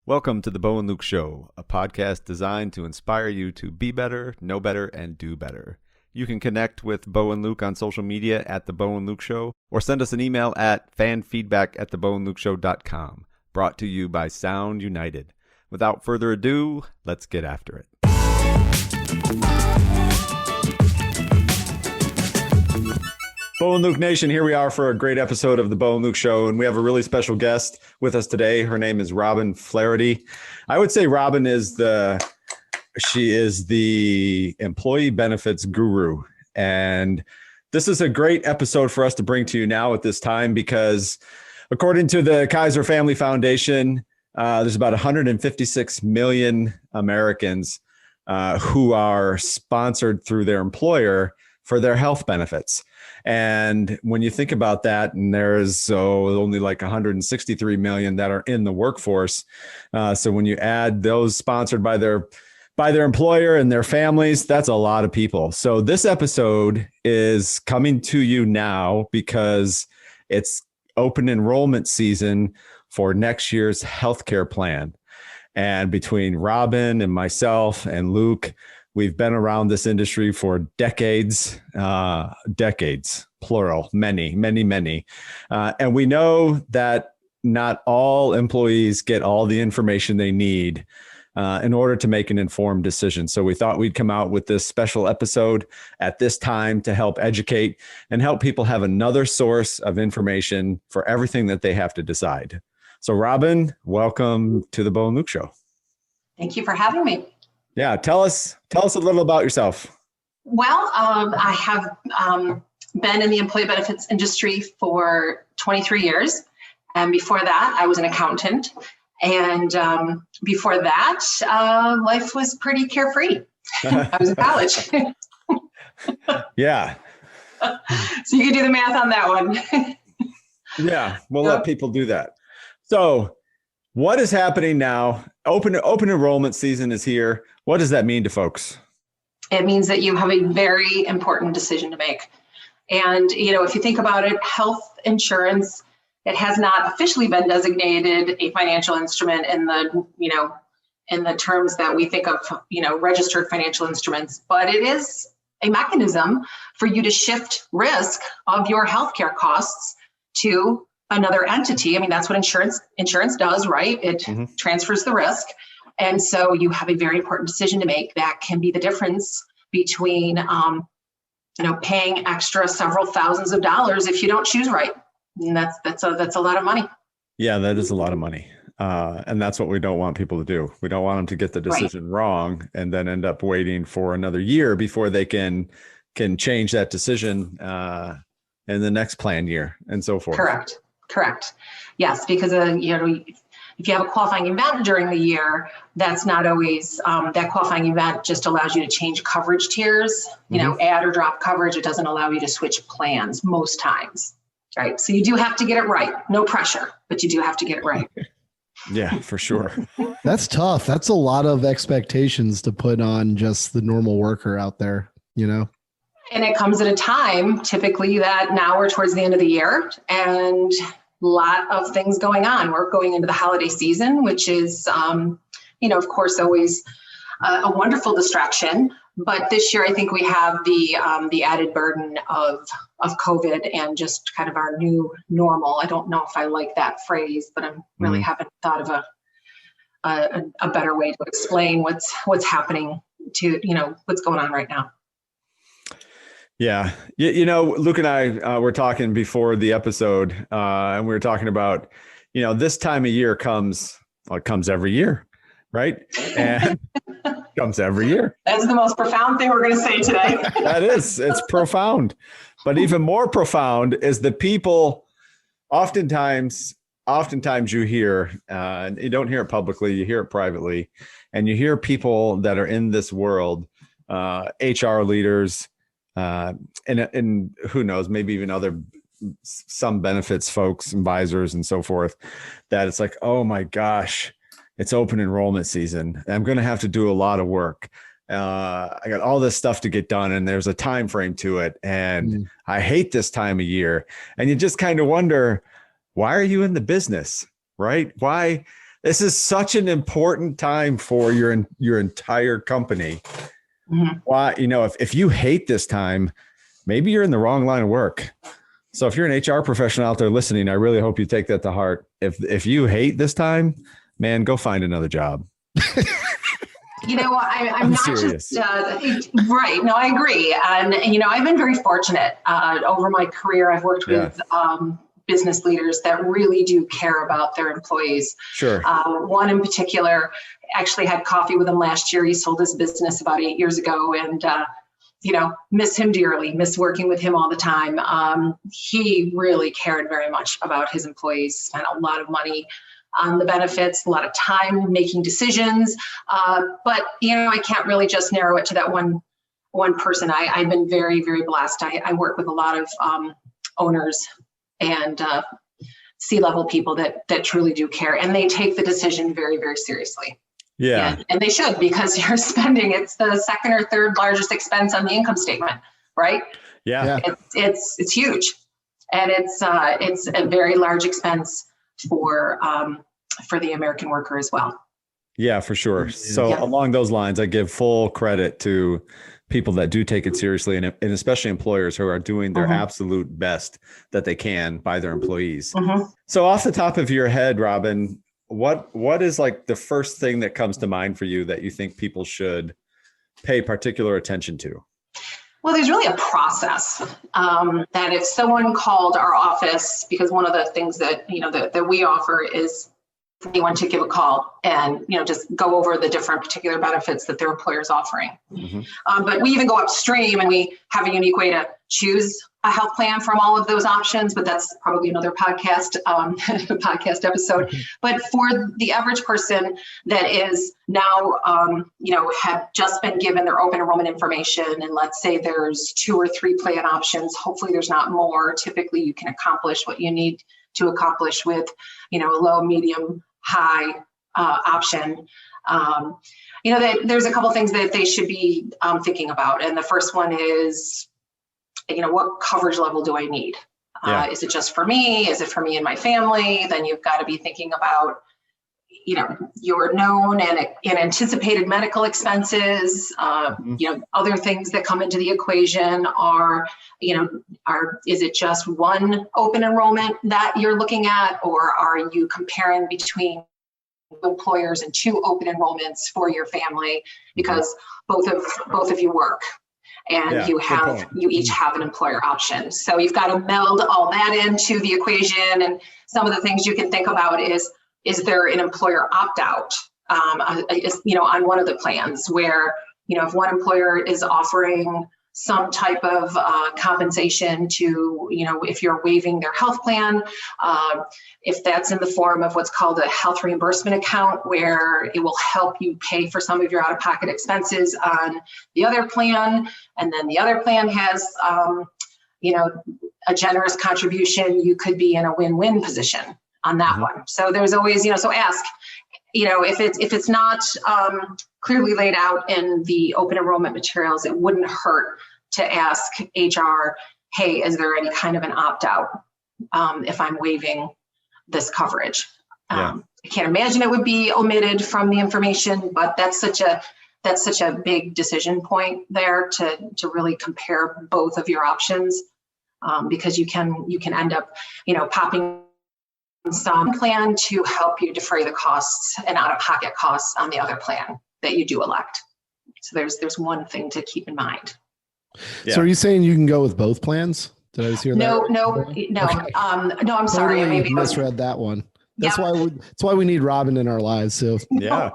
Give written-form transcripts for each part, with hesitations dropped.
Welcome to the Bo and Luke Show, a podcast designed to inspire you to be better, know better, and do better. You can connect with Bo and Luke on social media at The Bo and Luke Show, or send us an email at fanfeedback@theboandlukeshow.com. Brought to you by Sound United. Without further ado, let's get after it. Bo and Luke Nation, here we are for a great episode of the Bo and Luke Show, and we have a really special guest with us today. Her name is Robin Flaherty. I would say Robin is the employee benefits guru, and this is a great episode for us to bring to you now at this time because according to the Kaiser Family Foundation, there's about 156 million Americans who are sponsored through their employer for their health benefits. And when you think about that, and there's only like 163 million that are in the workforce. So when you add those sponsored by their employer and their families, that's a lot of people. So this episode is coming to you now because it's open enrollment season for next year's healthcare plan. And between Robin and myself and Luke, we've been around this industry for decades, plural, many. And we know that not all employees get all the information they need in order to make an informed decision. So we thought we'd come out with this special episode at this time to help educate and help people have another source of information for everything that they have to decide. So Robin, welcome to the Bo and Luke Show. Thank you for having me. Yeah, tell us a little about yourself. Well, I have been in the employee benefits industry for 23 years. And before that, I was an accountant. And before that, life was pretty carefree. I was in college. Yeah. So you can do the math on that one. Yeah, we'll let people do that. So what is happening now? Open enrollment season is here. What does that mean to folks? It means that you have a very important decision to make. And, if you think about it, health insurance, it has not officially been designated a financial instrument in the terms that we think of, registered financial instruments, but it is a mechanism for you to shift risk of your healthcare costs to another entity. I mean, that's what insurance does, right? It transfers the risk. And so you have a very important decision to make that can be the difference between, paying extra several thousands of dollars if you don't choose right. And that's a lot of money. Yeah, that is a lot of money. And that's what we don't want people to do. We don't want them to get the decision wrong and then end up waiting for another year before they can change that decision in the next plan year and so forth. Correct. Yes, because if you have a qualifying event during the year, that's not always that qualifying event just allows you to change coverage tiers, add or drop coverage. It doesn't allow you to switch plans most times, right? So you do have to get it right. No pressure, but you do have to get it right. Yeah, for sure. That's tough. That's a lot of expectations to put on just the normal worker out there, And it comes at a time, typically, that now we're towards the end of the year and a lot of things going on. We're going into the holiday season, which is, of course, always a wonderful distraction. But this year, I think we have the added burden of COVID and just kind of our new normal. I don't know if I like that phrase, but I really haven't thought of a better way to explain what's happening to, what's going on right now. Yeah. Luke and I were talking before the episode and we were talking about, this time of year comes every year, right? And comes every year. That's the most profound thing we're going to say today. That is, it's profound. But even more profound is the people oftentimes you hear, and you don't hear it publicly, you hear it privately, and you hear people that are in this world, HR leaders, and who knows, maybe even some benefits folks, advisors and so forth, that it's like, oh my gosh, it's open enrollment season. I'm going to have to do a lot of work. I got all this stuff to get done and there's a time frame to it. And I hate this time of year. And you just kind of wonder, why are you in the business, right? Why This is such an important time for your entire company. Mhm. Why, if you hate this time, maybe you're in the wrong line of work. So if you're an HR professional out there listening, I really hope you take that to heart. If you hate this time, man, go find another job. I'm not serious. just right. No, I agree. And, I've been very fortunate over my career. I've worked with business leaders that really do care about their employees. Sure. One in particular, actually had coffee with him last year. He sold his business about 8 years ago, and miss him dearly, miss working with him all the time. He really cared very much about his employees, spent a lot of money on the benefits, a lot of time making decisions. But I can't really just narrow it to that one person. I've been very, very blessed. I work with a lot of owners and C-level people that truly do care, and they take the decision very, very seriously. Yeah. And they should, because you're spending, it's the second or third largest expense on the income statement, right? Yeah. It's huge. And it's a very large expense for the American worker as well. Yeah, for sure. So along those lines, I give full credit to people that do take it seriously, and especially employers who are doing their absolute best that they can by their employees. So off the top of your head, Robin, what is like the first thing that comes to mind for you that you think people should pay particular attention to? Well, there's really a process that if someone called our office, because one of the things that that we offer is for anyone to give a call and just go over the different particular benefits that their employer is offering. But we even go upstream, and we have a unique way to choose a health plan from all of those options. But that's probably another podcast episode. But for the average person that is now have just been given their open enrollment information, and let's say there's 2 or 3 plan options, hopefully there's not more. Typically you can accomplish what you need to accomplish with a low, medium, high option. That there's a couple things that they should be thinking about. And the first one is, what coverage level do I need? Is it just for me? Is it for me and my family? Then you've got to be thinking about, your known and anticipated medical expenses. Other things that come into the equation are, is it just one open enrollment that you're looking at, or are you comparing between employers and 2 open enrollments for your family, because both of you work, and you each have an employer option. So you've got to meld all that into the equation. And some of the things you can think about is there an employer opt-out on one of the plans where, if one employer is offering some type of compensation to, if you're waiving their health plan, if that's in the form of what's called a health reimbursement account, where it will help you pay for some of your out-of-pocket expenses on the other plan, and then the other plan has, a generous contribution, you could be in a win-win position on that one. So there's always, so ask, if it's not clearly laid out in the open enrollment materials, it wouldn't hurt to ask HR, hey, is there any kind of an opt-out if I'm waiving this coverage? I can't imagine it would be omitted from the information, but that's such a big decision point there to really compare both of your options, because you can end up, popping some plan to help you defray the costs and out-of-pocket costs on the other plan that you do elect. So there's one thing to keep in mind. So are you saying you can go with both plans? Did I just hear that? No. Okay. No, I'm sorry. I maybe misread that one. That's why we need Robin in our lives. So No.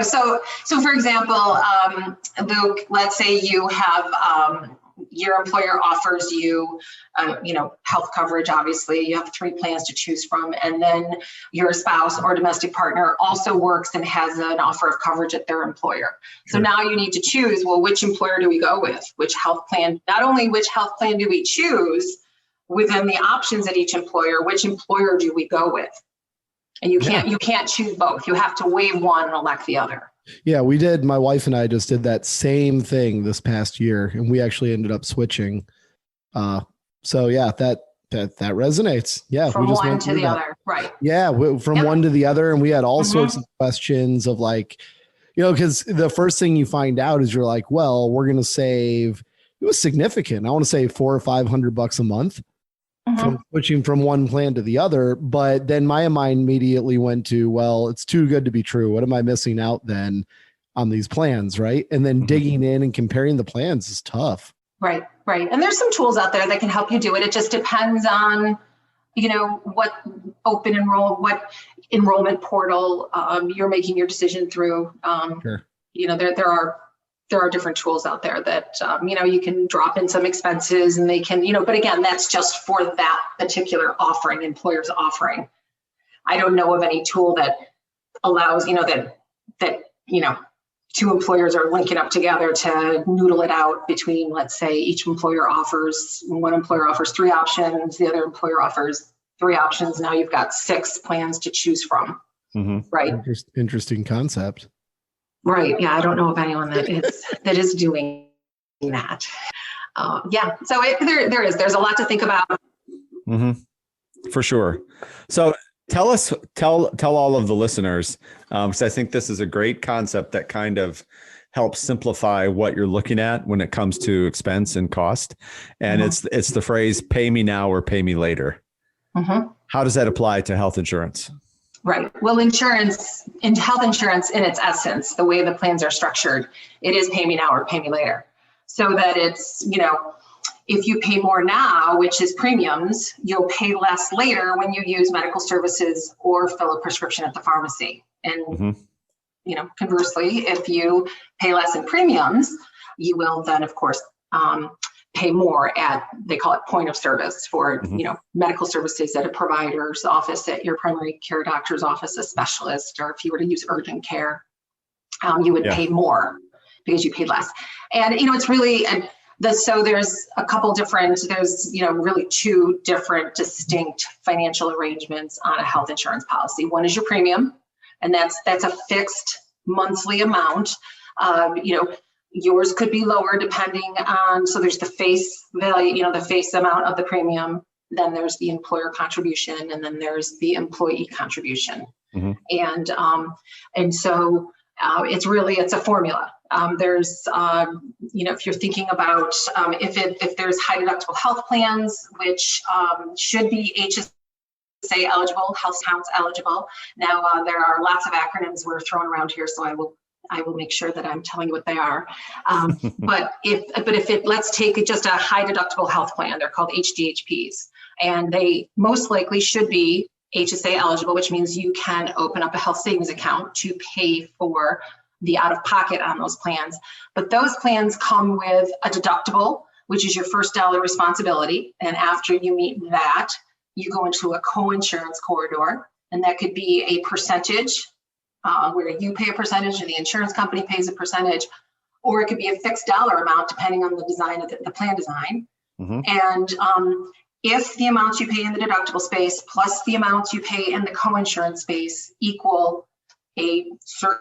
So for example, Luke, let's say you have your employer offers you, health coverage. Obviously, you have 3 plans to choose from, and then your spouse or domestic partner also works and has an offer of coverage at their employer. So now you need to choose. Well, which employer do we go with? Which health plan? Not only which health plan do we choose within the options at each employer, which employer do we go with? And you can't choose both. You have to waive one and elect the other. Yeah, we did. My wife and I just did that same thing this past year, and we actually ended up switching. So yeah, that That resonates. Yeah. From we just one went to through the that. other. Right. Yeah. From Yep. one to the other. And we had all Mm-hmm. sorts of questions of like, because the first thing you find out is you're like, well, we're going to save, it was significant. I want to say $400 or $500 a month from switching from one plan to the other. But then my mind immediately went to, well, it's too good to be true. What am I missing out then on these plans? Right. And then digging in and comparing the plans is tough. Right. Right. And there's some tools out there that can help you do it. It just depends on, what what enrollment portal you're making your decision through. Sure. There are different tools out there that, you can drop in some expenses and they can, but again, that's just for that particular offering, employer's offering. I don't know of any tool that allows, that two employers are linking up together to noodle it out between, let's say one employer offers 3 options, the other employer offers 3 options. Now you've got 6 plans to choose from. Right. Interesting concept. Right. Yeah. I don't know of anyone that is doing that. So there's a lot to think about. For sure. So tell all of the listeners, because I think this is a great concept that kind of helps simplify what you're looking at when it comes to expense and cost. And it's the phrase, pay me now or pay me later. How does that apply to health insurance? Right. Well, health insurance in its essence, the way the plans are structured, it is pay me now or pay me later. So that it's, if you pay more now, which is premiums, you'll pay less later when you use medical services or fill a prescription at the pharmacy. And, conversely, if you pay less in premiums, you will then, of course, pay more they call it point of service for, medical services at a provider's office, at your primary care doctor's office, a specialist, or if you were to use urgent care, you would pay more because you paid less. And, it's really, so there's a couple different, really 2 different distinct financial arrangements on a health insurance policy. One is your premium, and that's a fixed monthly amount. Yours could be lower depending on, so there's the face value, the face amount of the premium, then there's the employer contribution, and then there's the employee contribution. And so it's a formula. There's, if you're thinking about, if there's high deductible health plans, which should be HSA eligible, health accounts eligible. Now, there are lots of acronyms we're throwing around here, so I will make sure that I'm telling you what they are. But let's take just a high deductible health plan. They're called HDHPs, and they most likely should be HSA eligible, which means you can open up a health savings account to pay for the out-of-pocket on those plans. But those plans come with a deductible, which is your first dollar responsibility. And after you meet that, you go into a co-insurance corridor, and that could be a percentage where you pay a percentage and the insurance company pays a percentage, or it could be a fixed dollar amount depending on the design of the plan design. And if the amounts you pay in the deductible space plus the amounts you pay in the co-insurance space equal a certain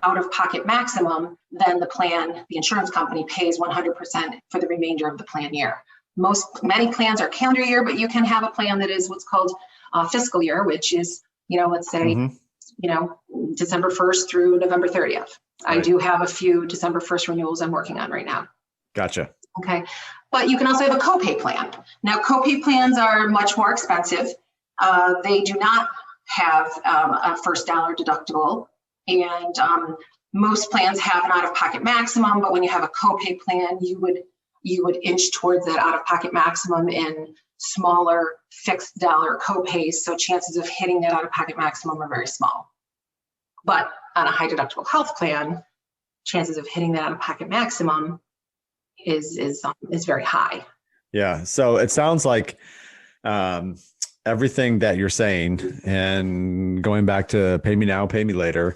out-of-pocket maximum, then the insurance company pays 100% for the remainder of the plan year. Many plans are calendar year, but you can have a plan that is what's called fiscal year, which is, let's say, December 1st through November 30th. Right. I do have a few December 1st renewals I'm working on right now. Gotcha. Okay. But you can also have a copay plan. Now, copay plans are much more expensive. They do not have a first dollar deductible. And most plans have an out-of-pocket maximum, but when you have a copay plan, you would inch towards that out-of-pocket maximum in smaller fixed dollar copays. So chances of hitting that out-of-pocket maximum are very small. But on a high deductible health plan, chances of hitting that out-of-pocket maximum is very high. Yeah. So it sounds like everything that you're saying, and going back to pay me now, pay me later,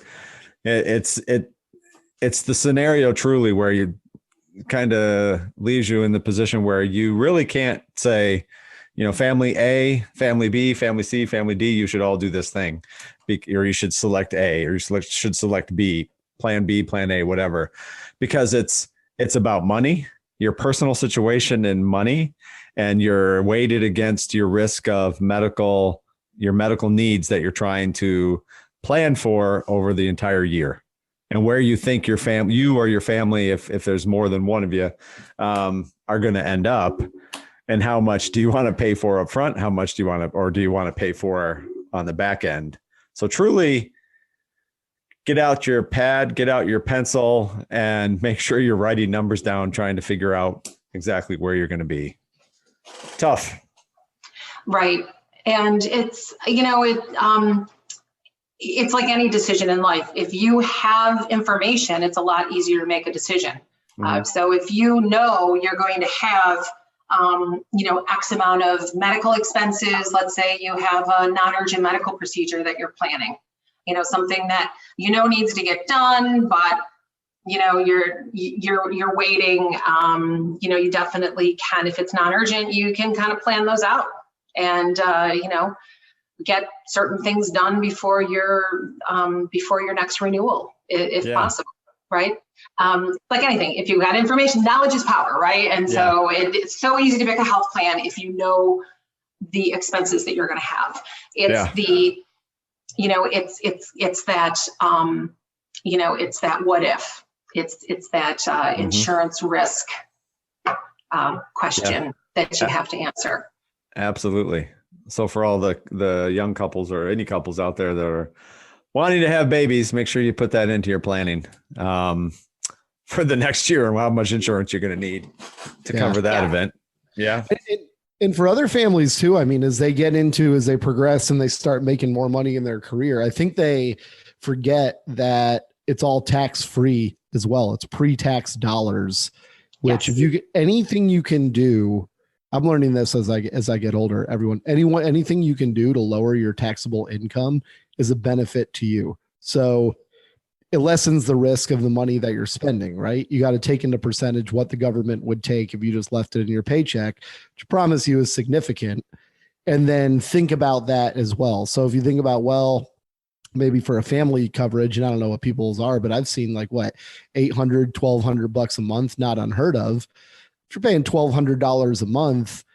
it's the scenario truly where you kind of leaves you in the position where you really can't say, family A, family B, family C, family D, you should all do this thing, or you should select A, or you should select B, plan A, whatever, because it's about money. your personal situation and money, and you're weighted against your risk of your medical needs that you're trying to plan for over the entire year, and where you think you or your family, if there's more than one of you, are going to end up, and how much do you want to pay for up front? How much do you want to pay for on the back end? So truly get out your pad, get out your pencil, and make sure you're writing numbers down, trying to figure out exactly where you're going to be. Tough. Right. And it's, it's like any decision in life. If you have information, it's a lot easier to make a decision. So if you know you're going to have, X amount of medical expenses, let's say you have a non-urgent medical procedure that you're planning, something that, needs to get done, but, you're waiting, you definitely can, if it's non-urgent, you can kind of plan those out and, get certain things done before your next renewal, if possible, right? Like anything, if you've got information, knowledge is power, right? And so it's so easy to make a health plan if you know the expenses that you're going to have. It's it's that what if, it's that insurance risk question that you have to answer. Absolutely. So for all the young couples or any couples out there that are wanting to have babies, make sure you put that into your planning for the next year and how much insurance you're going to need to cover that event. Yeah. And for other families too, I mean, as they progress and they start making more money in their career, I think they forget that it's all tax-free as well. It's pre-tax dollars, which if you get anything you can do, I'm learning this as I get older, anything you can do to lower your taxable income is a benefit to you. So it lessens the risk of the money that you're spending, right? You got to take into percentage what the government would take if you just left it in your paycheck, which I promise you is significant. And then think about that as well. So if you think about, well, maybe for a family coverage, and I don't know what people's are, but I've seen like $800, $1,200 a month, not unheard of. If you're paying $1,200 a month,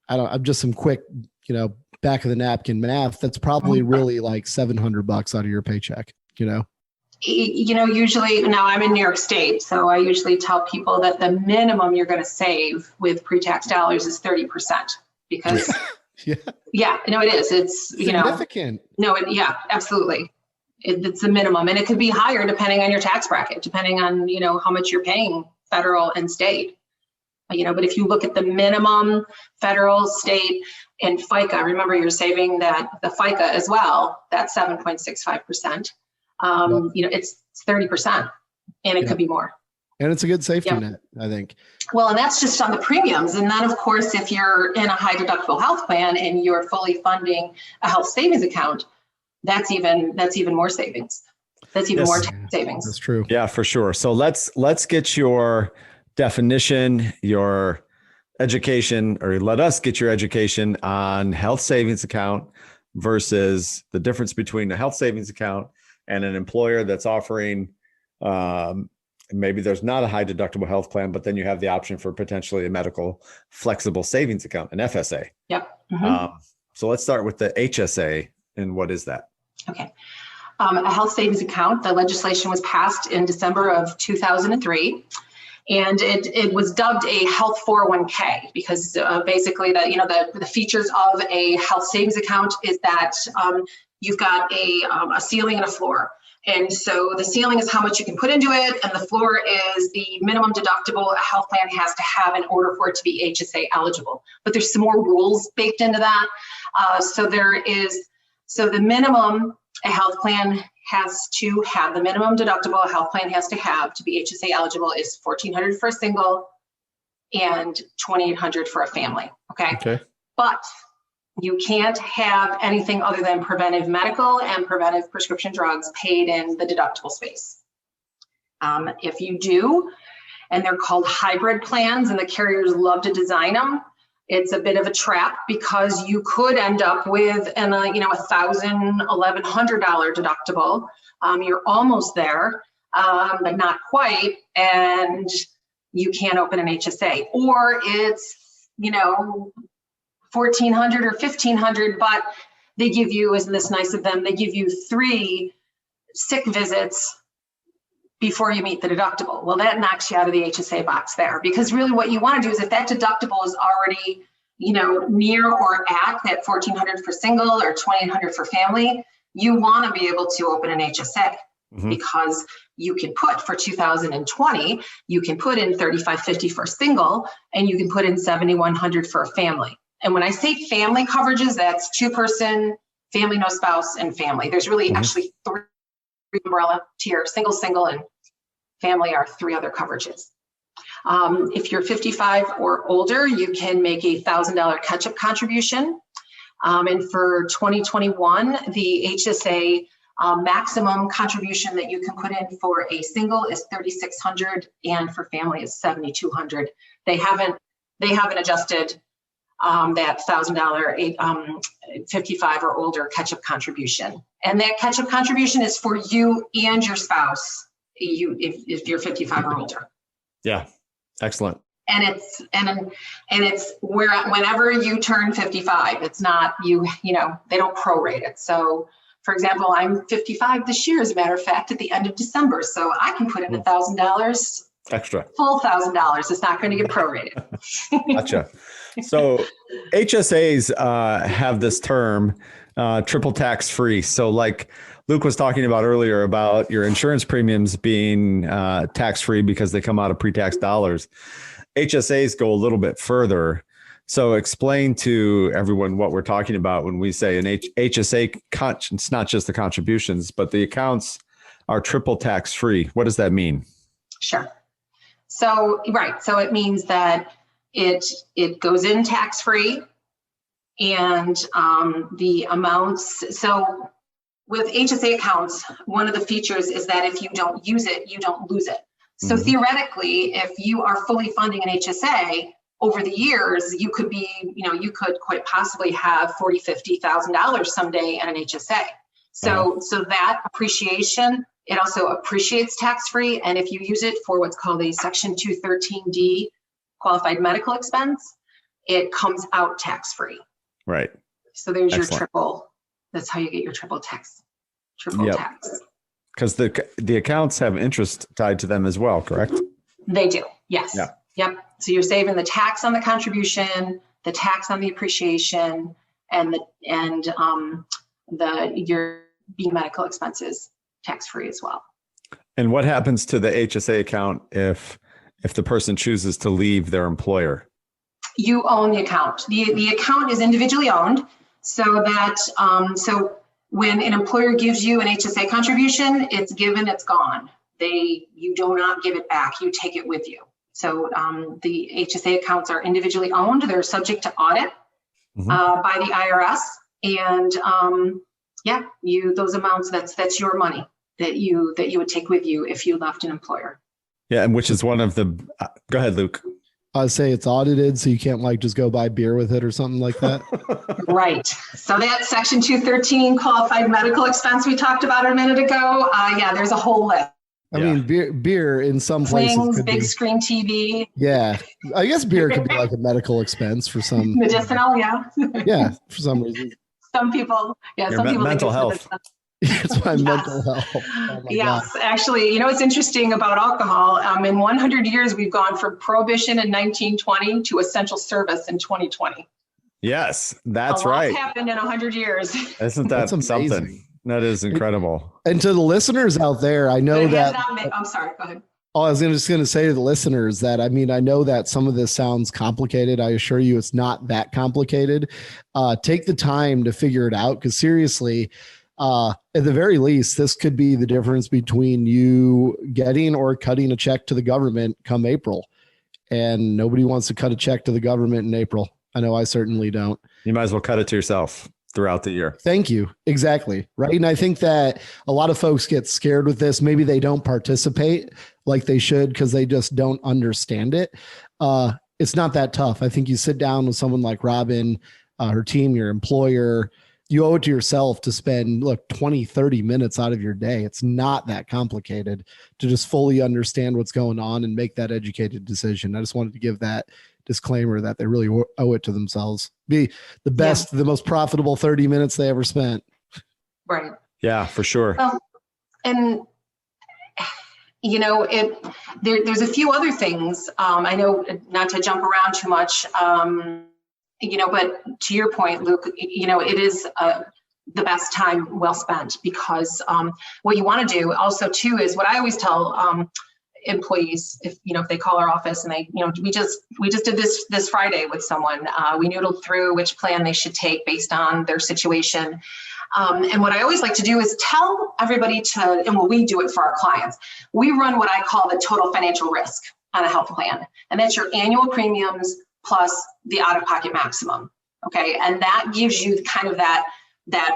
I'm just some quick, back of the napkin math. That's probably really like $700 out of your paycheck, Usually now I'm in New York State, so I usually tell people that the minimum you're going to save with pre-tax dollars is 30% because it is. It's, significant. Absolutely. It's the minimum, and it could be higher depending on your tax bracket, depending on, how much you're paying federal and state. But if you look at the minimum federal, state, and FICA, remember you're saving the FICA as well, that's 7.65%. It's 30%, and it could be more. And it's a good safety net, I think. Well, and that's just on the premiums. And then, of course, if you're in a high deductible health plan and you're fully funding a health savings account, that's even more savings. That's even more tax savings. That's true. Yeah, for sure. So let's get your definition, your education, or let us get your education on health savings account versus the difference between a health savings account and an employer that's offering, maybe there's not a high deductible health plan, but then you have the option for potentially a medical flexible savings account, an FSA. Yep. So let's start with the HSA. And what is that? Okay. A health savings account, the legislation was passed in December of 2003. And it was dubbed a health 401k because basically the features of a health savings account is that you've got a ceiling and a floor. And so the ceiling is how much you can put into it, and the floor is the minimum deductible a health plan has to have in order for it to be HSA eligible. But there's some more rules baked into that. So the minimum a health plan has to have, the minimum deductible a health plan has to have to be HSA eligible is $1,400 for a single and $2,800 for a family. Okay. But you can't have anything other than preventive medical and preventive prescription drugs paid in the deductible space. If you do, and they're called hybrid plans, and the carriers love to design them, it's a bit of a trap because you could end up with $1,000, $1,100 deductible. You're almost there, but not quite. And you can't open an HSA. Or it's, $1,400 or $1,500, but they give you, isn't this nice of them, they give you 3 sick visits before you meet the deductible. Well, that knocks you out of the HSA box there, because really what you want to do is, if that deductible is already, near or at that $1,400 for single or $2,800 for family, you want to be able to open an HSA, because you can put for 2020, you can put in $3,550 for single, and you can put in $7,100 for a family. And when I say family coverages, that's 2-person, family, no spouse, and family. There's really actually 3 umbrella tier: single, and family are 3 other coverages. If you're 55 or older, you can make a $1,000 catch-up contribution. And for 2021, the HSA maximum contribution that you can put in for a single is $3,600, and for family is $7,200. They haven't adjusted that $1,000 55 or older catch-up contribution. And that catch-up contribution is for you and your spouse, if you're 55 or older. Yeah, excellent. And it's whenever you turn 55, it's not they don't prorate it. So, for example, I'm 55 this year, as a matter of fact, at the end of December. So I can put in $1,000 extra, full $1,000. It's not going to get prorated. Gotcha. So HSAs have this term, triple tax free. So like Luke was talking about earlier about your insurance premiums being tax free because they come out of pre-tax dollars. HSAs go a little bit further. So explain to everyone what we're talking about when we say an HSA, it's not just the contributions, but the accounts are triple tax free. What does that mean? Sure. So, right. So it means that it goes in tax free, and the amounts. So with HSA accounts, one of the features is that if you don't use it, you don't lose it. So theoretically, if you are fully funding an HSA over the years, you could be, you could quite possibly have $40,000, $50,000 someday in an HSA. So that appreciation, it also appreciates tax-free. And if you use it for what's called a Section 213D qualified medical expense, it comes out tax-free. Right. So there's your triple. That's how you get your triple tax. Tax. Because the accounts have interest tied to them as well, correct? They do. Yes. Yeah. Yep. So you're saving the tax on the contribution, the tax on the appreciation, and your medical expenses tax free as well. And what happens to the HSA account if the person chooses to leave their employer? You own the account. The account is individually owned, so that when an employer gives you an HSA contribution, it's given, it's gone. You do not give it back. You take it with you. So the HSA accounts are individually owned. They're subject to audit by the IRS, and those amounts, that's your money that you would take with you if you left an employer. Yeah, and which is one of the. Go ahead, Luke. I say it's audited, so you can't just go buy beer with it or something like that. Right. So that Section 213 qualified medical expense we talked about a minute ago. There's a whole list. I mean, beer in some places. Big screen TV. Yeah. I guess beer could be like a medical expense for some. Medicinal, yeah. Yeah, for some reason. Some people, some people. Mental health. It's my mental health. Oh yes, God. Actually, what's interesting about alcohol, in 100 years, we've gone from prohibition in 1920 to essential service in 2020. Yes, that's a lot's right. Happened in 100 years. Isn't that something? That is incredible. And to the listeners out there, I know that. I'm sorry, go ahead. Oh, I was just going to say to the listeners that, I know that some of this sounds complicated. I assure you it's not that complicated. Take the time to figure it out, because seriously, at the very least, this could be the difference between you getting or cutting a check to the government come April. And nobody wants to cut a check to the government in April. I know I certainly don't. You might as well cut it to yourself throughout the year. Thank you. Exactly. Right. And I think that a lot of folks get scared with this. Maybe they don't participate like they should because they just don't understand it. It's not that tough. I think you sit down with someone like Robin, her team, your employer, you owe it to yourself to spend 20, 30 minutes out of your day. It's not that complicated to just fully understand what's going on and make that educated decision. I just wanted to give that disclaimer that they really owe it to themselves. Be the best, the most profitable 30 minutes they ever spent. Right. Yeah, for sure. And there's a few other things. I know not to jump around too much, but to your point, Luke, it is the best time well spent, because what you want to do also too is what I always tell employees, if they call our office and they, we just did this Friday with someone, we noodled through which plan they should take based on their situation. And what I always like to do is tell everybody and we do it for our clients. We run what I call the total financial risk on a health plan. And that's your annual premiums plus the out-of-pocket maximum. Okay. And that gives you kind of that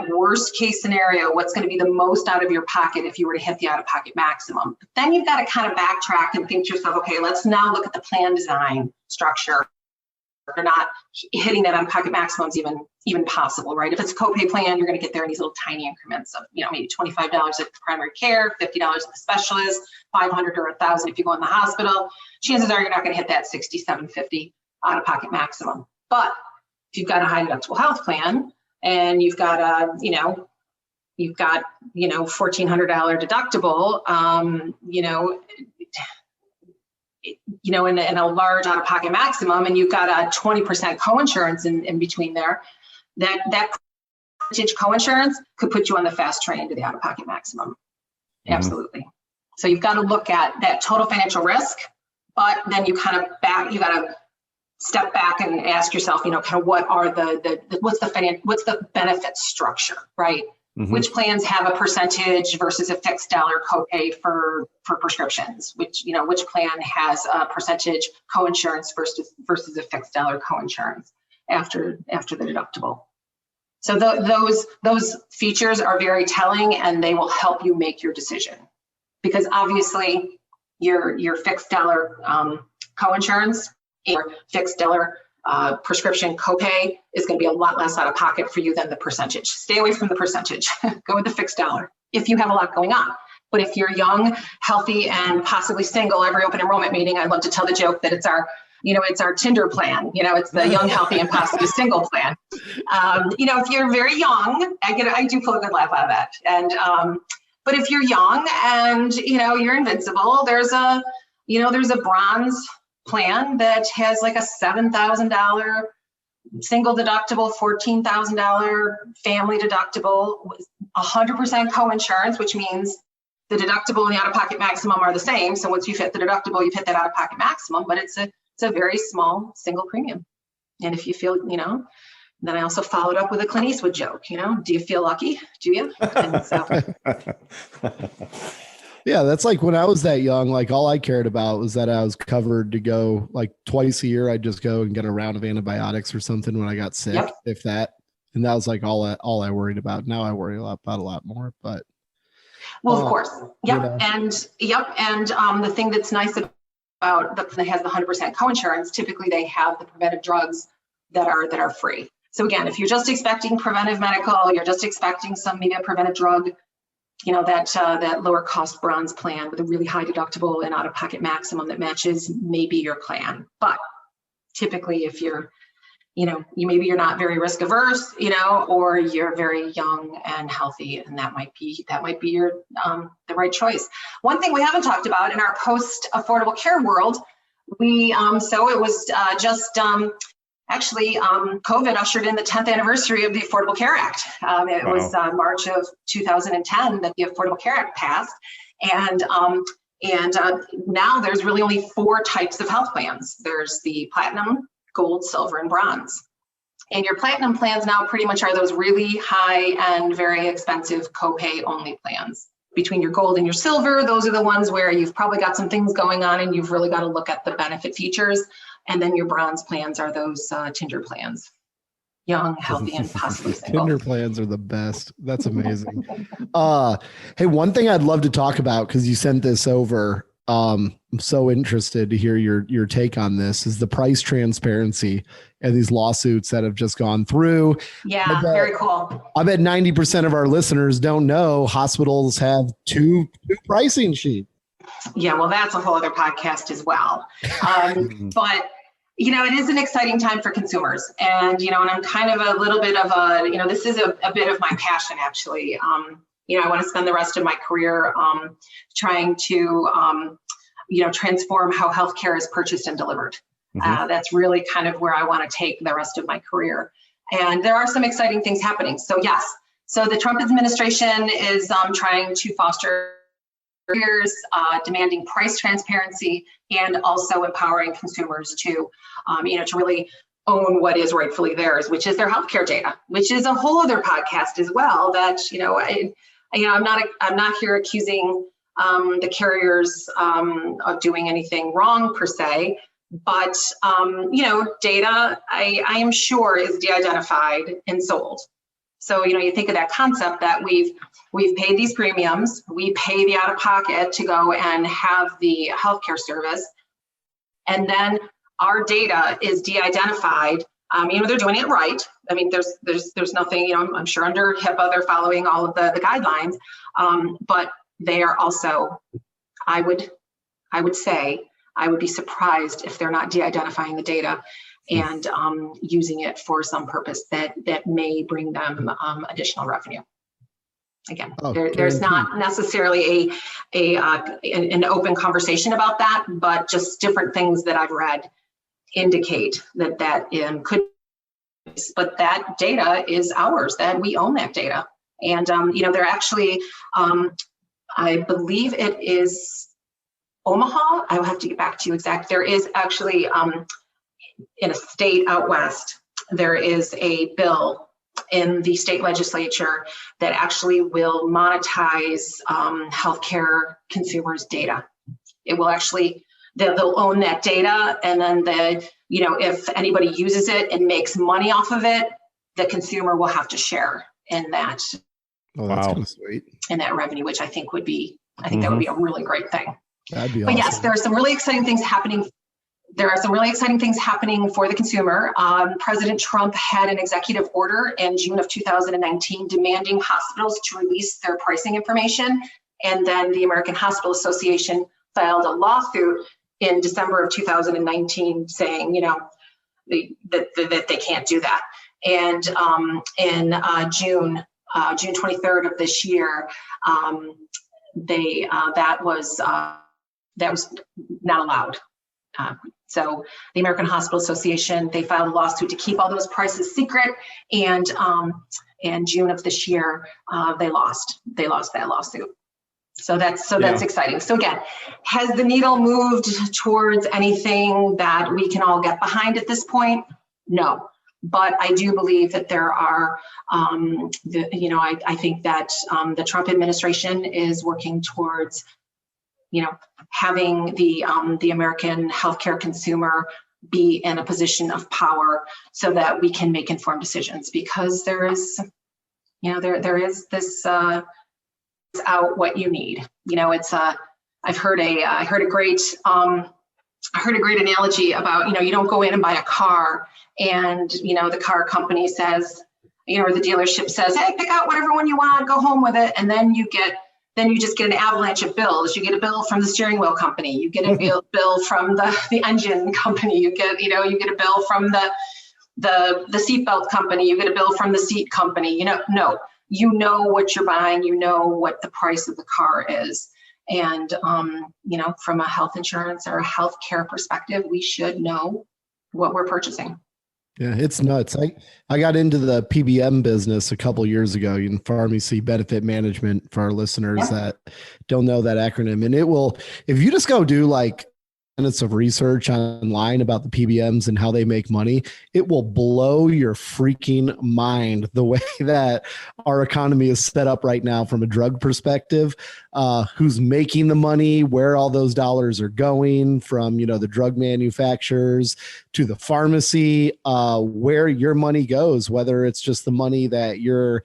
worst case scenario, what's going to be the most out of your pocket if you were to hit the out-of-pocket maximum. But then you've got to kind of backtrack and think to yourself, okay, let's now look at the plan design structure. They're not hitting that out-of-pocket maximum is even possible, right? If it's a copay plan, you're going to get there in these little tiny increments of, maybe $25 at primary care, $50 at the specialist, $500 or $1,000 if you go in the hospital. Chances are you're not going to hit that $6,750 out-of-pocket maximum. But if you've got a high deductible health plan and you've got $1,400 deductible, in a large out-of-pocket maximum, and you've got a 20% coinsurance in between there, that percentage coinsurance could put you on the fast train to the out-of-pocket maximum. Mm-hmm. Absolutely. So you've got to look at that total financial risk, but then you got to step back and ask yourself, kind of what are what's the benefit structure, right? Mm-hmm. Which plans have a percentage versus a fixed dollar copay for prescriptions? Which plan has a percentage coinsurance versus a fixed dollar coinsurance after the deductible? So those features are very telling, and they will help you make your decision, because obviously your fixed dollar coinsurance, your fixed dollar prescription copay is going to be a lot less out of pocket for you than the percentage. Stay away from the percentage. Go with the fixed dollar if you have a lot going on. But if you're young, healthy, and possibly single, every open enrollment meeting, I love to tell the joke that it's our Tinder plan. It's the young, healthy, and possibly single plan. If you're very young, I do pull a good laugh out of that. And but if you're young and you're invincible, there's a bronze plan that has like a $7,000 single deductible, $14,000 family deductible, 100% coinsurance, which means the deductible and the out-of-pocket maximum are the same. So once you've hit the deductible, you've hit that out-of-pocket maximum, but it's a very small single premium. And if you feel, then I also followed up with a Clint Eastwood joke, do you feel lucky? Do you? And so. Yeah, that's like when I was that young, like all I cared about was that I was covered to go like twice a year. I'd just go and get a round of antibiotics or something when I got sick, yep. If that. And that was like all I worried about. Now I worry about a lot more, but. Well, of course. Yep. And the thing that's nice about that has the 100% coinsurance, typically they have the preventive drugs that are free. So again, if you're just expecting preventive medical, you're just expecting maybe a preventive drug, that lower cost bronze plan with a really high deductible and out-of-pocket maximum that matches maybe your plan. But typically if you're, maybe you're not very risk averse, or you're very young and healthy, and that might be your the right choice. One thing we haven't talked about in our post Affordable Care world, so it was COVID ushered in the 10th anniversary of the Affordable Care Act. It was March of 2010 that the Affordable Care Act passed. And now there's really only 4 types of health plans. There's the platinum, gold, silver, and bronze. And your platinum plans now pretty much are those really high and very expensive copay only plans. Between your gold and your silver, those are the ones where you've probably got some things going on and you've really got to look at the benefit features. And then your bronze plans are those Tinder plans. Young, healthy, and possibly single. Tinder plans are the best. That's amazing. Hey, one thing I'd love to talk about, because you sent this over, I'm so interested to hear your take on this, is the price transparency and these lawsuits that have just gone through. Yeah, very cool. I bet 90% of our listeners don't know hospitals have two pricing sheets. Yeah, well, that's a whole other podcast as well. But, it is an exciting time for consumers. And, and I'm kind of a little bit of this is a bit of my passion, actually. I want to spend the rest of my career trying to, transform how healthcare is purchased and delivered. That's really kind of where I want to take the rest of my career. And there are some exciting things happening. So yes, the Trump administration is trying to foster careers, demanding price transparency, and also empowering consumers to, to really own what is rightfully theirs, which is their healthcare data, which is a whole other podcast as well. That I'm not here accusing the carriers of doing anything wrong per se, but data I am sure is de-identified and sold. So you think of that concept that we've paid these premiums, we pay the out-of-pocket to go and have the healthcare service, and then our data is de-identified. They're doing it right. I mean, there's nothing, I'm sure under HIPAA they're following all of the guidelines, but they are also, I would say, I would be surprised if they're not de-identifying the data and using it for some purpose that may bring them additional revenue. Again, there's not necessarily an open conversation about that, but just different things that I've read indicate that could. But that data is ours. That we own that data, and they're actually. I believe it is Omaha. I will have to get back to you exact. There is actually in a state out west, there is a bill in the state legislature that actually will monetize healthcare consumers' data. It will actually, they'll own that data, and then if anybody uses it and makes money off of it, the consumer will have to share in that. Oh, that's kind of sweet. In that revenue, which I think that would be a really great thing. That'd be awesome. But yes, there are some really exciting things happening. There are some really exciting things happening for the consumer. President Trump had an executive order in June of 2019 demanding hospitals to release their pricing information. And then the American Hospital Association filed a lawsuit in December of 2019 saying, that they can't do that. And in June 23rd of this year, that was not allowed. So the American Hospital Association, they filed a lawsuit to keep all those prices secret, and in June of this year, they lost that lawsuit. So that's exciting. So again, has the needle moved towards anything that we can all get behind at this point? No. But I do believe that there are, I think that the Trump administration is working towards, having the American healthcare consumer be in a position of power so that we can make informed decisions. Because there is this out what you need. I heard a great analogy about, you don't go in and buy a car and, the car company says, or the dealership says, hey, pick out whatever one you want, go home with it. And then you just get an avalanche of bills. You get a bill from the steering wheel company. You get a bill from the engine company. You get a bill from the seatbelt company. You get a bill from the seat company. No, what you're buying, what the price of the car is. And, from a health insurance or a health care perspective, we should know what we're purchasing. Yeah, it's nuts. I got into the PBM business a couple of years ago, pharmacy benefit management, for our listeners that don't know that acronym. And it will, if you just go do minutes of research online about the PBMs and how they make money, it will blow your freaking mind the way that our economy is set up right now from a drug perspective, who's making the money, where all those dollars are going from, the drug manufacturers to the pharmacy, where your money goes, whether it's just the money that you're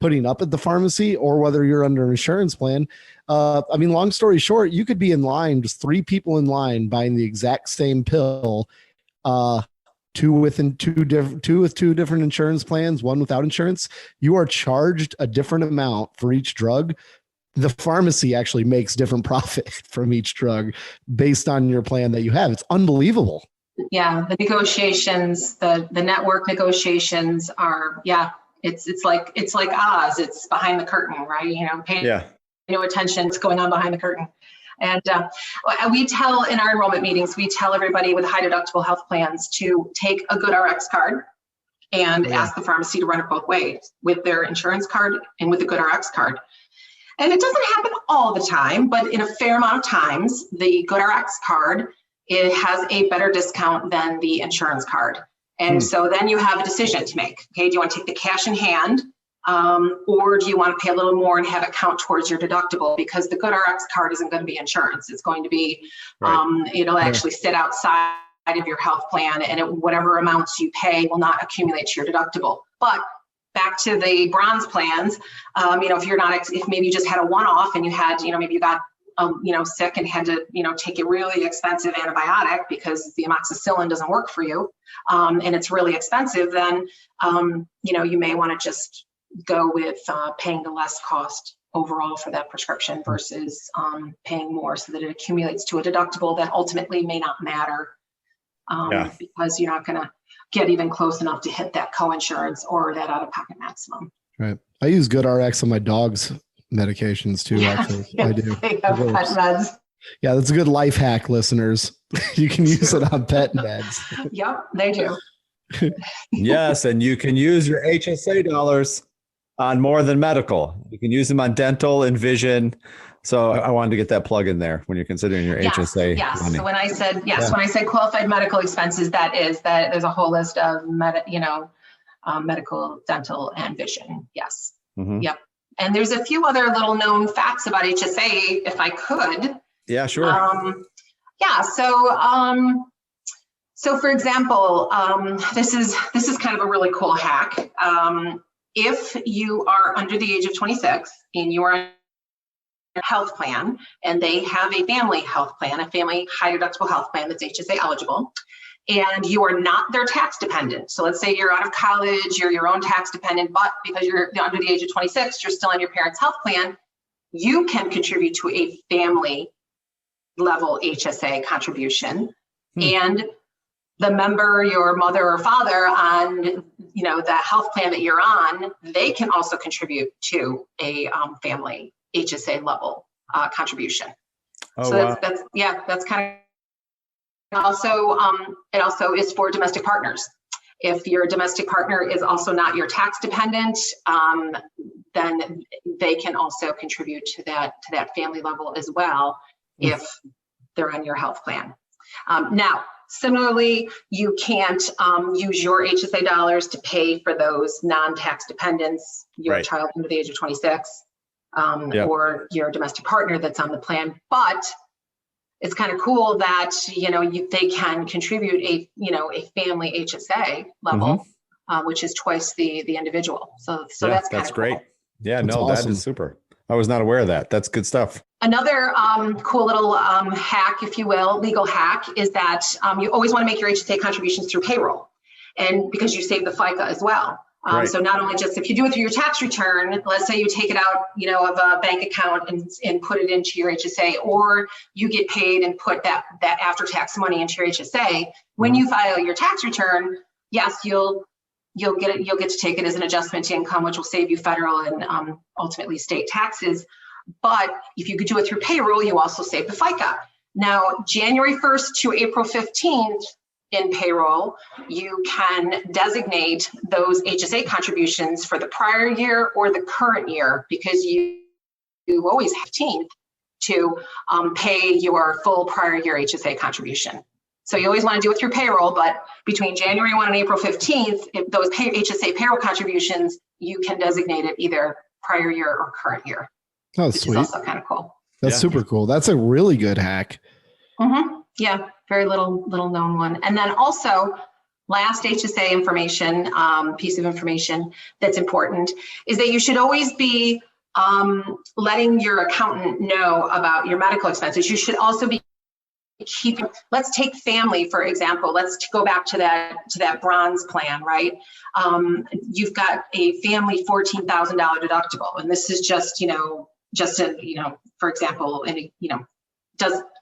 putting up at the pharmacy or whether you're under an insurance plan. I mean, long story short, you could be in line, just 3 people in line buying the exact same pill, two with two different insurance plans, one without insurance. You are charged a different amount for each drug. The pharmacy actually makes different profit from each drug based on your plan that you have. It's unbelievable. Yeah, the negotiations, the network negotiations are, it's like Oz. It's behind the curtain, right? Pay no attention to what's going on behind the curtain. And we tell in our enrollment meetings, we tell everybody with high deductible health plans to take a GoodRx card and ask the pharmacy to run it both ways, with their insurance card and with the GoodRx card. And it doesn't happen all the time, but in a fair amount of times, the GoodRx card, it has a better discount than the insurance card. And so then you have a decision to make. Okay, do you want to take the cash in hand, or do you want to pay a little more and have it count towards your deductible? Because the GoodRx card isn't going to be insurance. It's going to be, it'll actually sit outside of your health plan, and whatever amounts you pay will not accumulate to your deductible. But back to the bronze plans, if maybe you just had a one-off and you had, maybe you got, sick and had to, take a really expensive antibiotic because the amoxicillin doesn't work for you, and it's really expensive, then, you may want to just go with paying the less cost overall for that prescription versus paying more so that it accumulates to a deductible that ultimately may not matter because you're not going to get even close enough to hit that co-insurance or that out-of-pocket maximum. Right. I use GoodRx on my dog's medications too. Actually, I do. They have pet meds. Yeah, that's a good life hack, listeners. You can use it on pet meds. Yep, they do. Yes, and you can use your HSA dollars on more than medical. You can use them on dental and vision. So I wanted to get that plug in there when you're considering your HSA. Yes. Money. So when I said qualified medical expenses, that there's a whole list of medical, dental, and vision. Yes. Mm-hmm. Yep. And there's a few other little known facts about HSA, if I could. Yeah, sure. So for example, this is kind of a really cool hack. If you are under the age of 26 and you are health plan and they have a family health plan, a family high deductible health plan that's HSA eligible, and you are not their tax dependent. So let's say you're out of college, you're your own tax dependent, but because you're under the age of 26, you're still on your parents' health plan, you can contribute to a family level HSA contribution. And the member, your mother or father on, the health plan that you're on, they can also contribute to a family HSA level contribution. Oh, so wow. That's kind of also, it also is for domestic partners. If your domestic partner is also not your tax dependent, then they can also contribute to that family level as well if they're on your health plan. Now, similarly, you can't use your HSA dollars to pay for those non-tax dependents, your child under the age of 26, or your domestic partner that's on the plan. But it's kind of cool that they can contribute a family HSA level, which is twice the individual. So that's great. Cool. Yeah, that's awesome. That is super. I was not aware of that. That's good stuff. Another cool little hack, if you will, legal hack, is that you always want to make your HSA contributions through payroll, and because you save the FICA as well. So not only just if you do it through your tax return, let's say you take it out, of a bank account and put it into your HSA, or you get paid and put that after-tax money into your HSA. When you file your tax return, yes, you'll get to take it as an adjustment to income, which will save you federal and ultimately state taxes. But if you could do it through payroll, you also save the FICA. Now, January 1st to April 15th, in payroll, you can designate those HSA contributions for the prior year or the current year, because you always have 15th to pay your full prior year HSA contribution. So you always want to do it through payroll, but between January 1 and April 15th, if those HSA payroll contributions, you can designate it either prior year or current year. Oh, sweet. Which is also kind of cool. That's super cool. That's a really good hack. Mm-hmm. Yeah, very little known one. And then also, last HSA information, piece of information that's important is that you should always be letting your accountant know about your medical expenses. You should also be keeping, let's take family, for example. Let's go back to that bronze plan, right? You've got a family $14,000 deductible, and this is just for example, and it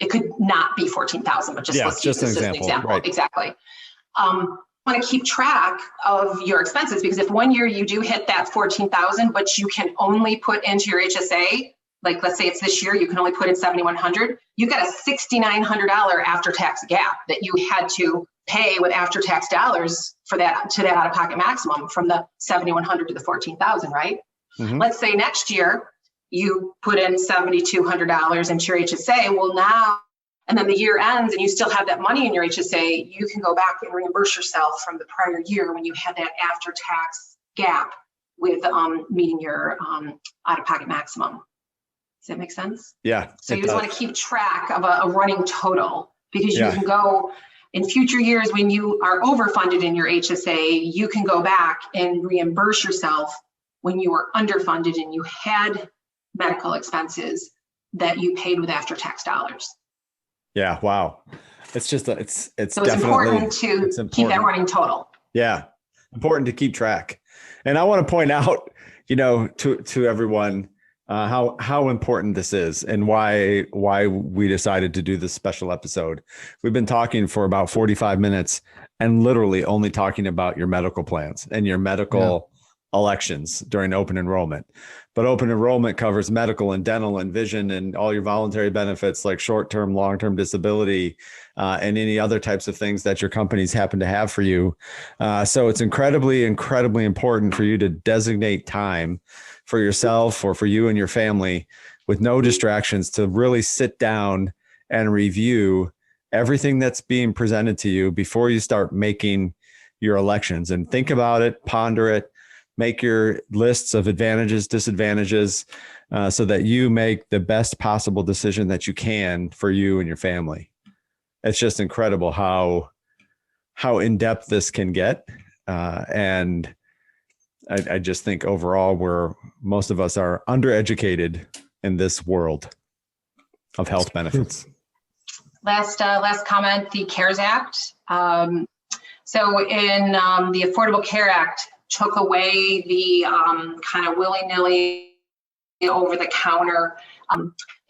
could not be 14,000, but let's use this as an example. Right. Exactly. Want to keep track of your expenses, because if one year you do hit that 14,000, but you can only put into your HSA, like let's say it's this year, you can only put in 7,100, you've got a $6,900 after-tax gap that you had to pay with after-tax dollars for that, to that out-of-pocket maximum from the 7,100 to the 14,000, right? Mm-hmm. Let's say next year you put in $7,200 into your HSA. Well, now, and then the year ends and you still have that money in your HSA, you can go back and reimburse yourself from the prior year when you had that after-tax gap with meeting your out-of-pocket maximum. Does that make sense? Yeah. So you just want to keep track of a running total, because you can go in future years when you are overfunded in your HSA, you can go back and reimburse yourself when you were underfunded and you had medical expenses that you paid with after-tax dollars. Yeah. Wow. It's just, it's so it's important to keep that running total. Yeah. Important to keep track. And I want to point out, to everyone, how important this is and why we decided to do this special episode. We've been talking for about 45 minutes and literally only talking about your medical plans and your medical elections during open enrollment. But open enrollment covers medical and dental and vision and all your voluntary benefits like short-term, long-term disability, and any other types of things that your companies happen to have for you. So it's incredibly, incredibly important for you to designate time for yourself or for you and your family with no distractions to really sit down and review everything that's being presented to you before you start making your elections, and think about it, ponder it, make your lists of advantages, disadvantages, so that you make the best possible decision that you can for you and your family. It's just incredible how in-depth this can get. And I just think overall, most of us are undereducated in this world of health benefits. Last comment, the CARES Act. So in the Affordable Care Act, took away the kind of willy-nilly over-the-counter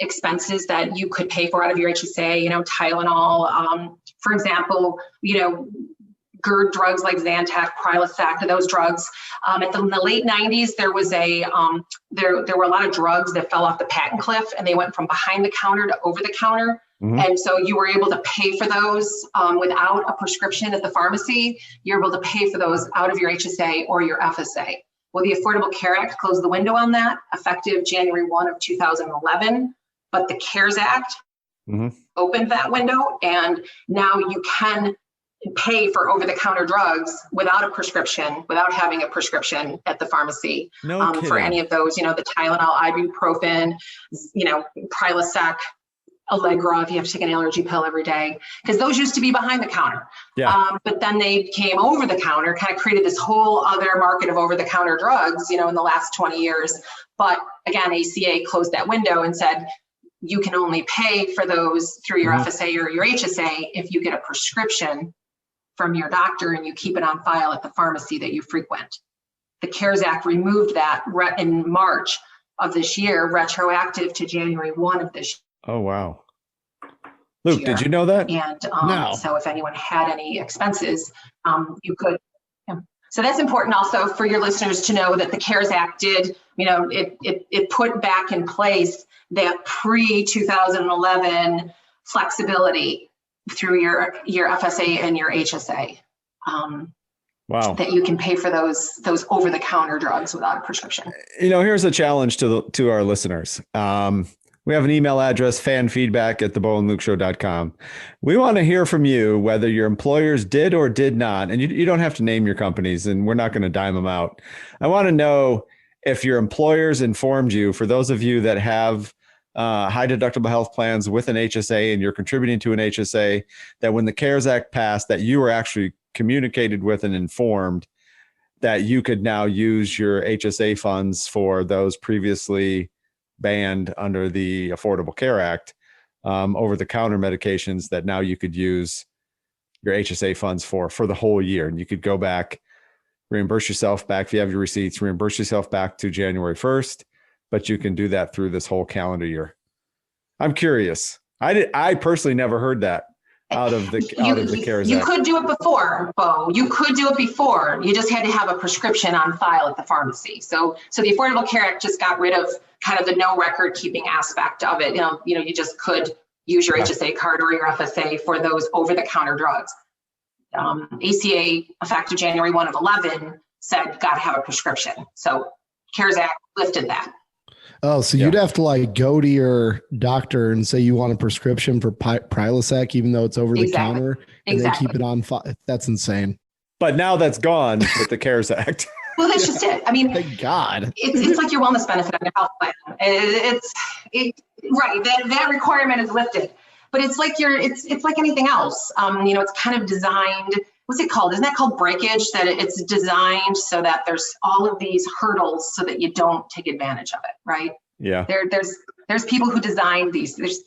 expenses that you could pay for out of your HSA, Tylenol, for example, GERD drugs like Zantac, Prilosec, those drugs. In the late 90s, there was there were a lot of drugs that fell off the patent cliff, and they went from behind the counter to over the counter. Mm-hmm. And so you were able to pay for those without a prescription at the pharmacy. You're able to pay for those out of your HSA or your FSA. Well, the Affordable Care Act closed the window on that, effective January 1 of 2011. But the CARES Act opened that window, and now you can pay for over-the-counter drugs without a prescription, without having a prescription at the pharmacy. For any of those, the Tylenol, ibuprofen, Prilosec, Allegra, if you have to take an allergy pill every day, because those used to be behind the counter. Yeah. But then they came over the counter, kind of created this whole other market of over the counter drugs, in the last 20 years. But again, ACA closed that window and said, you can only pay for those through your FSA or your HSA if you get a prescription from your doctor and you keep it on file at the pharmacy that you frequent. The CARES Act removed that in March of this year, retroactive to January 1 of this year. Oh, wow. Luke, did you know that? And No. So if anyone had any expenses, you could. So that's important also for your listeners to know that the CARES Act did, it put back in place that pre-2011 flexibility through your FSA and your HSA. Wow. That you can pay for those over-the-counter drugs without a prescription. Here's a challenge to our listeners. We have an email address, fanfeedback@theboandlukeshow.com. We want to hear from you whether your employers did or did not, and you don't have to name your companies, and we're not going to dime them out. I want to know if your employers informed you, for those of you that have high deductible health plans with an HSA and you're contributing to an HSA, that when the CARES Act passed, that you were actually communicated with and informed that you could now use your HSA funds for those previously banned under the Affordable Care Act, over-the-counter medications that now you could use your HSA funds for the whole year. And you could go back, reimburse yourself back if you have your receipts, reimburse yourself back to January 1st, but you can do that through this whole calendar year. I'm curious. I personally never heard that out of the CARES Act. You could do it before, Bo. You could do it before. You just had to have a prescription on file at the pharmacy. So the Affordable Care Act just got rid of kind of the no record keeping aspect of it. You just could use your HSA card or your FSA for those over-the-counter drugs. ACA, effective January 1 of 11, said got to have a prescription. So CARES Act lifted that. Oh, so you'd have to like go to your doctor and say you want a prescription for Prilosec, even though it's over the counter, and they keep it on file. That's insane. But now that's gone with the CARES Act. Well, that's just it. I mean, thank God. It's like your wellness benefit on your health plan. Right. That requirement is lifted, but it's like it's like anything else. It's kind of designed. What's it called? Isn't that called breakage? That it's designed so that there's all of these hurdles so that you don't take advantage of it, right? Yeah. There's people who design these. There's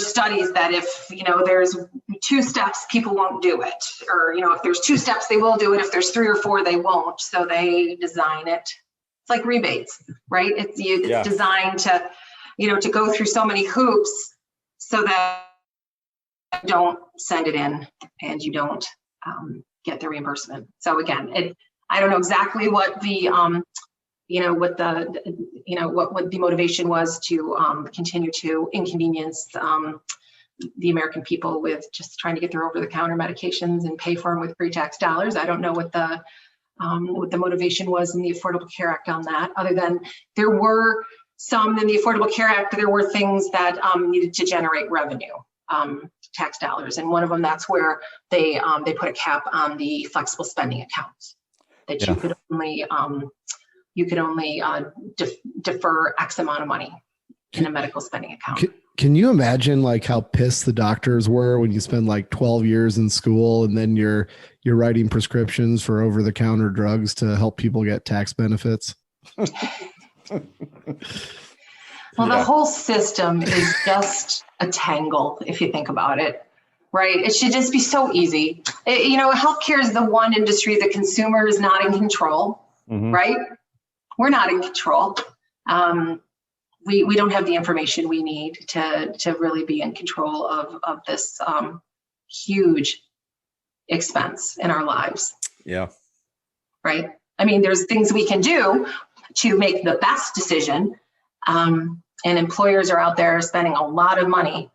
studies that if there's 2 steps, people won't do it, or if there's 2 steps, they will do it. If there's 3 or 4, they won't. So they design it. It's like rebates, right? It's designed to to go through so many hoops so that you don't send it in and you don't get the reimbursement. So again, I don't know exactly what the what the motivation was to continue to inconvenience the American people with just trying to get their over-the-counter medications and pay for them with pre-tax dollars. I don't know what the motivation was in the Affordable Care Act on that, other than there were some in the Affordable Care Act, there were things that needed to generate revenue, tax dollars. And one of them, that's where they put a cap on the flexible spending accounts that you could only defer X amount of money in a medical spending account. Can you imagine like how pissed the doctors were when you spend like 12 years in school and then you're writing prescriptions for over-the-counter drugs to help people get tax benefits? Well, the whole system is just a tangle if you think about it, right? It should just be so easy. Healthcare is the one industry the consumer is not in control, right? We're not in control. We don't have the information we need to really be in control of this huge expense in our lives. Yeah. Right. I mean, there's things we can do to make the best decision. And employers are out there spending a lot of money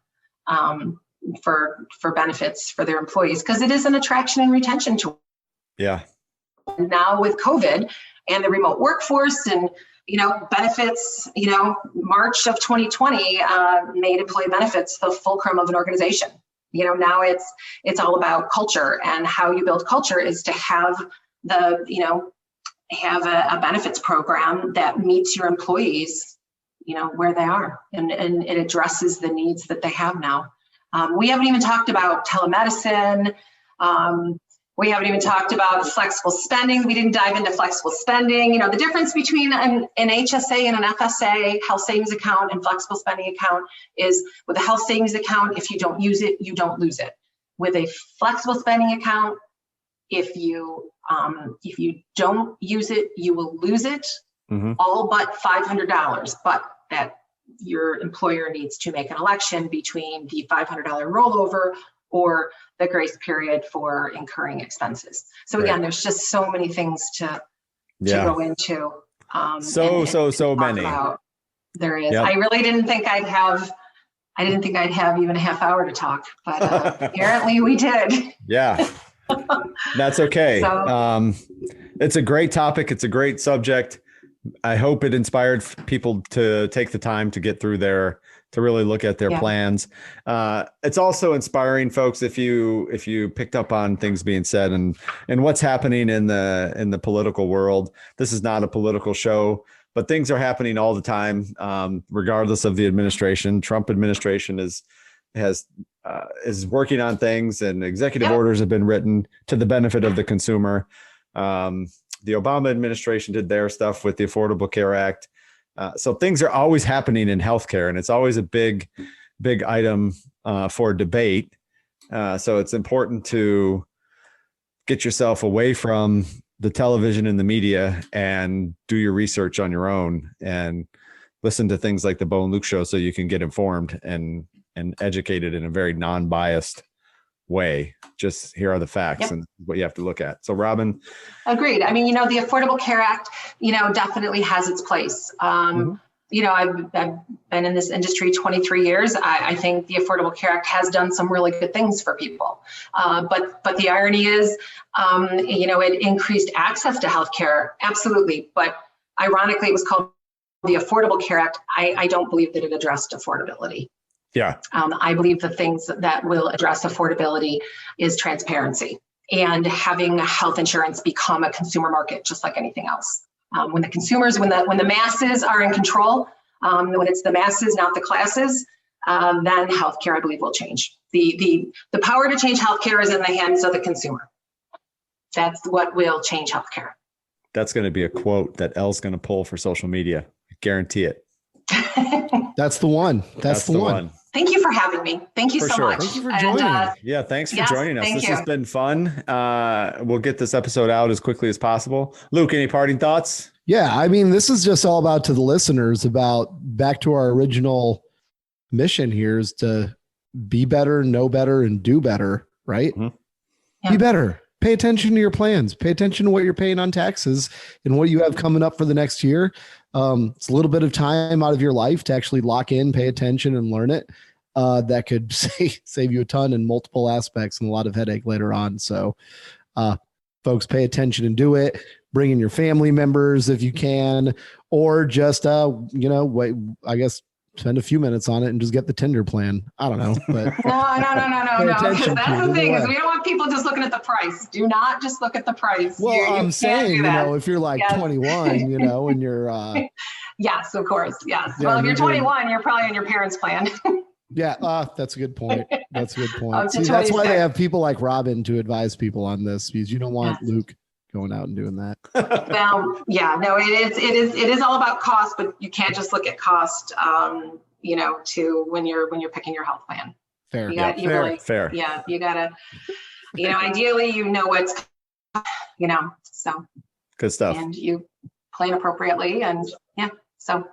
for benefits for their employees because it is an attraction and retention tool. Yeah. Now with COVID and the remote workforce and benefits, March of 2020 made employee benefits the fulcrum of an organization. Now it's all about culture, and how you build culture is to have a benefits program that meets your employees, where they are, and it addresses the needs that they have now. We haven't even talked about telemedicine. We haven't even talked about flexible spending. We didn't dive into flexible spending. The difference between an HSA and an FSA, health savings account, and flexible spending account is with a health savings account, if you don't use it, you don't lose it. With a flexible spending account, if you don't use it, you will lose it, all but $500. But that your employer needs to make an election between the $500 rollover or the grace period for incurring expenses. So again, there's just so many things to go into. So many. There is. Yep. I really didn't think I'd have even a half hour to talk, but apparently we did. Yeah, that's okay. It's a great topic. It's a great subject. I hope it inspired people to take the time to get through to really look at their plans. It's also inspiring, folks, if you picked up on things being said and what's happening in the political world. This is not a political show, but things are happening all the time, regardless of the administration. Trump administration has is working on things, and executive orders have been written to the benefit of the consumer. The Obama administration did their stuff with the Affordable Care Act. So things are always happening in healthcare, and it's always a big item for debate. So it's important to get yourself away from the television and the media and do your research on your own and listen to things like the Bo and Luke Show so you can get informed and educated in a very non-biased way. Just here are the facts and what you have to look at. So Robin. Agreed. I mean, the Affordable Care Act, definitely has its place. I've been in this industry 23 years. I think the Affordable Care Act has done some really good things for people. But the irony is, it increased access to healthcare. Absolutely. But ironically, it was called the Affordable Care Act. I don't believe that it addressed affordability. Yeah. I believe the things that will address affordability is transparency and having health insurance become a consumer market, just like anything else. When the consumers, when the masses are in control, when it's the masses, not the classes, then healthcare, I believe, will change. The power to change healthcare is in the hands of the consumer. That's what will change healthcare. That's going to be a quote that Elle's going to pull for social media. I guarantee it. That's the one. That's the one. Thank you for having me. Thank you so much. Thank you for joining. Thanks for joining us. This has been fun. We'll get this episode out as quickly as possible. Luke, any parting thoughts? Yeah, I mean, this is just all about to the listeners about back to our original mission here is to be better, know better, and do better, right? Mm-hmm. Yeah. Be better. Pay attention to your plans. Pay attention to what you're paying on taxes and what you have coming up for the next year. It's a little bit of time out of your life to actually lock in, pay attention, and learn it. That could save you a ton in multiple aspects and a lot of headache later on. So, folks, pay attention and do it. Bring in your family members if you can, or just, wait, I guess, spend a few minutes on it and just get the Tinder plan. I don't know, but no. Because that's the thing is we don't want people just looking at the price. Do not just look at the price. Well, I'm saying, if you're like 21, and you're, yes, of course. Yes. Yeah, well, if you're 21, you're probably on your parents' plan. Yeah. That's a good point. See, that's why they have people like Robin to advise people on this, because you don't want Luke going out and doing that. Well, yeah, no, it is all about cost, but you can't just look at cost, to when you're picking your health plan. Fair. Fair. Yeah. You gotta, ideally, what's, so. Good stuff. And you plan appropriately and so.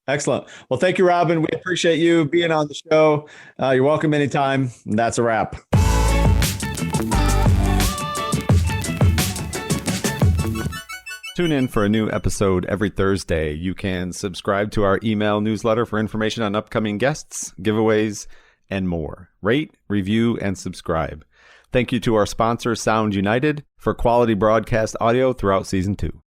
Excellent. Well, thank you, Robin. We appreciate you being on the show. You're welcome anytime. And that's a wrap. Tune in for a new episode every Thursday. You can subscribe to our email newsletter for information on upcoming guests, giveaways, and more. Rate, review, and subscribe. Thank you to our sponsor, Sound United, for quality broadcast audio throughout Season 2.